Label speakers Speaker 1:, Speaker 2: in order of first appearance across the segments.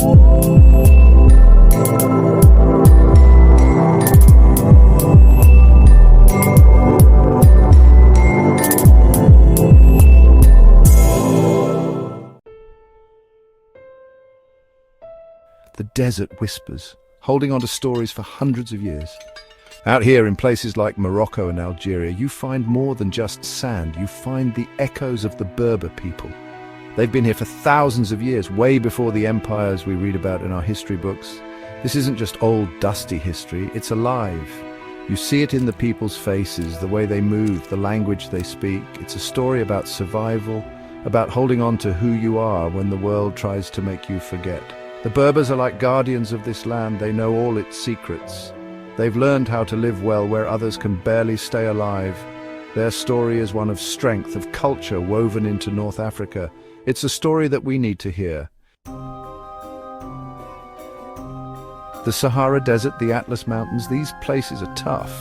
Speaker 1: The desert whispers, holding on to stories for hundreds of years. Out here in places like Morocco and Algeria, you find more than just sand. You find the echoes of the Berber people. They've been here for thousands of years, way before the empires we read about in our history books. This isn't just old, dusty history, it's alive. You see it in the people's faces, the way they move, the language they speak. It's a story about survival, about holding on to who you are when the world tries to make you forget. The Berbers are like guardians of this land. They know all its secrets. They've learned how to live well where others can barely stay alive. Their story is one of strength, of culture woven into North Africa. It's a story that we need to hear. The Sahara Desert, the Atlas Mountains, these places are tough.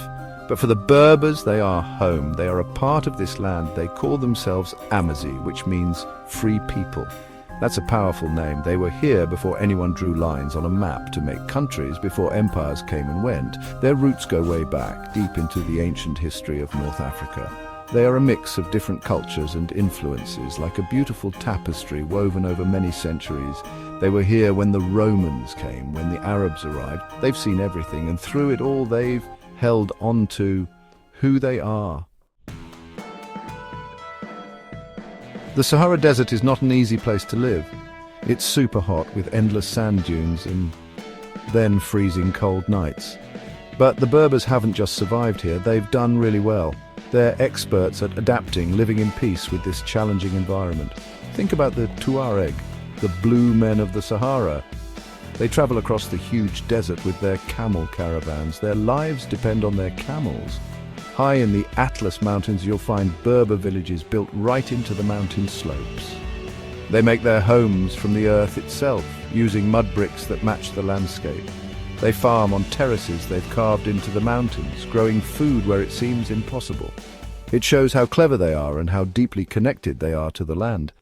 Speaker 1: But for the Berbers, they are home. They are a part of this land. They call themselves Amazigh, which means free people. That's a powerful name. They were here before anyone drew lines on a map to make countries, before empires came and went. Their roots go way back, deep into the ancient history of North Africa. They are a mix of different cultures and influences, like a beautiful tapestry woven over many centuries. They were here when the Romans came, when the Arabs arrived. They've seen everything, and through it all they've held on to who they are. The Sahara Desert is not an easy place to live. It's super hot with endless sand dunes and then freezing cold nights. But the Berbers haven't just survived here, they've done really well. They're experts at adapting, living in peace with this challenging environment. Think about the Tuareg, the blue men of the Sahara. They travel across the huge desert with their camel caravans. Their lives depend on their camels. High in the Atlas Mountains, you'll find Berber villages built right into the mountain slopes. They make their homes from the earth itself, using mud bricks that match the landscape. They farm on terraces they've carved into the mountains, growing food where it seems impossible. It shows how clever they are and how deeply connected they are to the land.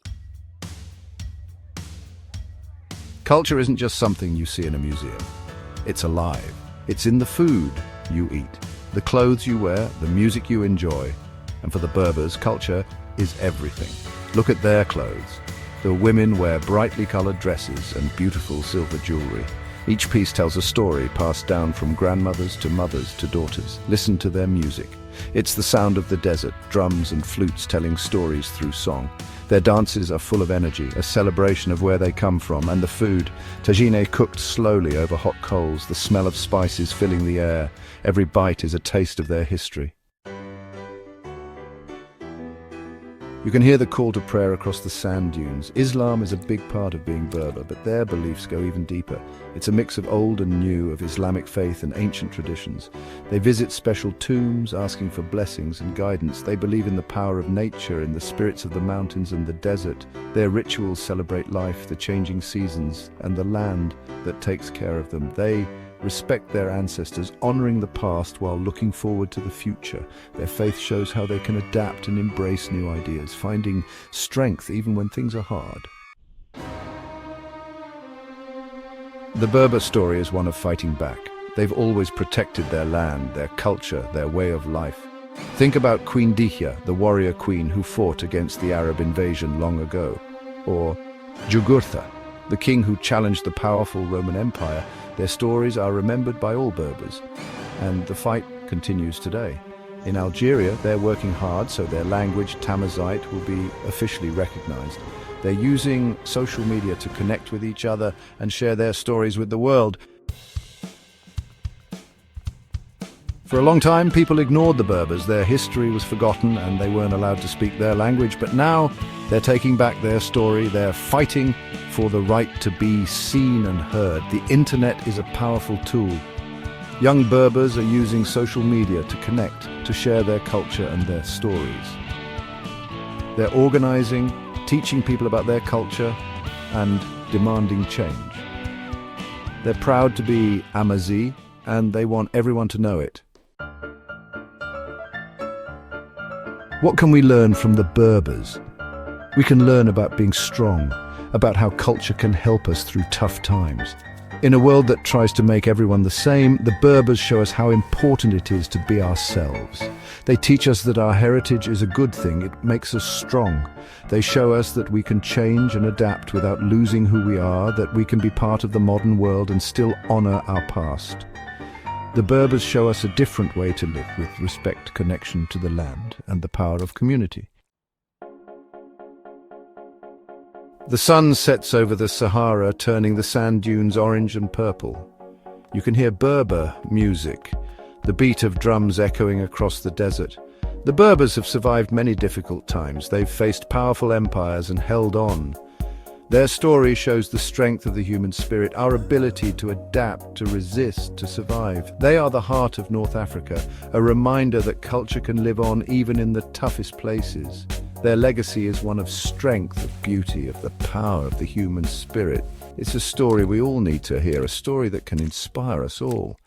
Speaker 1: Culture isn't just something you see in a museum. It's alive. It's in the food you eat, the clothes you wear, the music you enjoy. And for the Berbers, culture is everything. Look at their clothes. The women wear brightly colored dresses and beautiful silver jewelry. Each piece tells a story passed down from grandmothers to mothers to daughters. Listen to their music. It's the sound of the desert, drums and flutes telling stories through song. Their dances are full of energy, a celebration of where they come from, and the food, tagine cooked slowly over hot coals, the smell of spices filling the air. Every bite is a taste of their history. You can hear the call to prayer across the sand dunes. Islam is a big part of being Berber, but their beliefs go even deeper. It's a mix of old and new, of Islamic faith and ancient traditions. They visit special tombs, asking for blessings and guidance. They believe in the power of nature, in the spirits of the mountains and the desert. Their rituals celebrate life, the changing seasons, and the land that takes care of them. They respect their ancestors, honoring the past while looking forward to the future. Their faith shows how they can adapt and embrace new ideas, finding strength even when things are hard. The Berber story is one of fighting back. They've always protected their land, their culture, their way of life. Think about Queen Dihya, the warrior queen who fought against the Arab invasion long ago. Or Jugurtha, the king who challenged the powerful Roman Empire. Their stories are remembered by all Berbers, and the fight continues today. In Algeria, they're working hard so their language, Tamazight, will be officially recognized. They're using social media to connect with each other and share their stories with the world. For a long time, people ignored the Berbers. Their history was forgotten and they weren't allowed to speak their language. But now they're taking back their story. They're fighting for the right to be seen and heard. The internet is a powerful tool. Young Berbers are using social media to connect, to share their culture and their stories. They're organizing, teaching people about their culture and demanding change. They're proud to be Amazigh and they want everyone to know it. What can we learn from the Berbers? We can learn about being strong, about how culture can help us through tough times. In a world that tries to make everyone the same, the Berbers show us how important it is to be ourselves. They teach us that our heritage is a good thing, it makes us strong. They show us that we can change and adapt without losing who we are, that we can be part of the modern world and still honor our past. The Berbers show us a different way to live, with respect, connection to the land, and the power of community. The sun sets over the Sahara, turning the sand dunes orange and purple. You can hear Berber music, the beat of drums echoing across the desert. The Berbers have survived many difficult times. They've faced powerful empires and held on. Their story shows the strength of the human spirit, our ability to adapt, to resist, to survive. They are the heart of North Africa, a reminder that culture can live on even in the toughest places. Their legacy is one of strength, of beauty, of the power of the human spirit. It's a story we all need to hear, a story that can inspire us all.